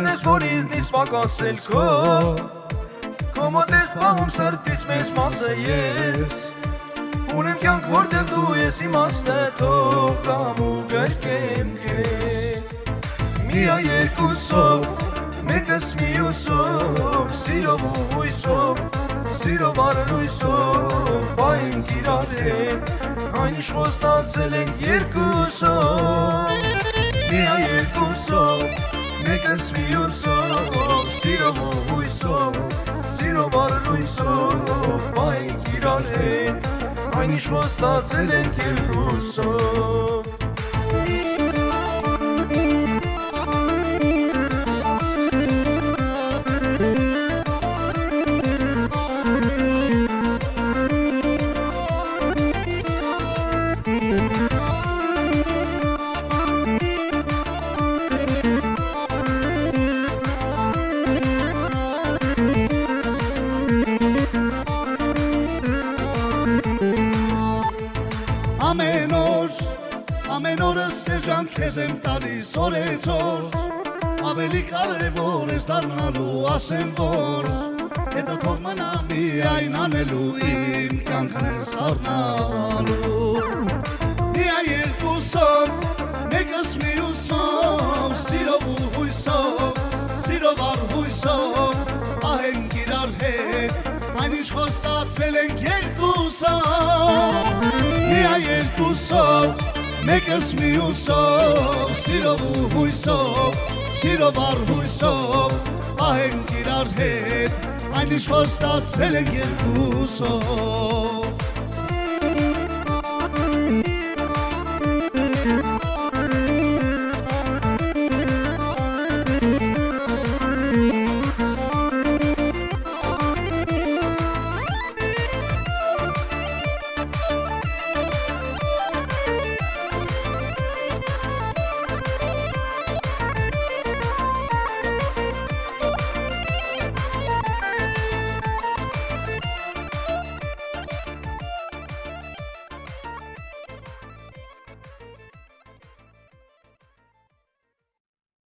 չանես, որ իզնից պակասել քո մոտ ես պահում սրտից մեծ մասը ես Ունեմ կյանք, որտեղ դու ես իմաստը թող կամ ու գրկեմ քեզ Միա երկուսով, մեկս մյուսով Սիրով ու հույսով, սիրով առլույսով Պահենք իրար հետ, այն ինչ խոստացել ենք երկուսով Միա երկուսով, մեկս մյուսով Սիրով ու հույսով, սիրով առլույսով Պահենք իրար հետ Այն ինչ խոստացել ենք երկուսով Ամեն օրս սեժան քեզ եմ տալիս օրեցօր Ավելի կարևոր ես դառնալու ասեմ որ Հետո թող մնա միայն անելու իմ կյանքն ես առնալու Միա երկուսով, մեկս մյուսով Սիրով ու հույսով, սիրով առ հույսով Պահենք իրար հետ, այն ինչ խոստացել ենք երկուսով Միա երկուսով Մեկս մյուսով, սիրով ու հույսով, սիրով առ հույսով Պահենք իրար հետ, այն ինչ խոստացել ենք երկուսով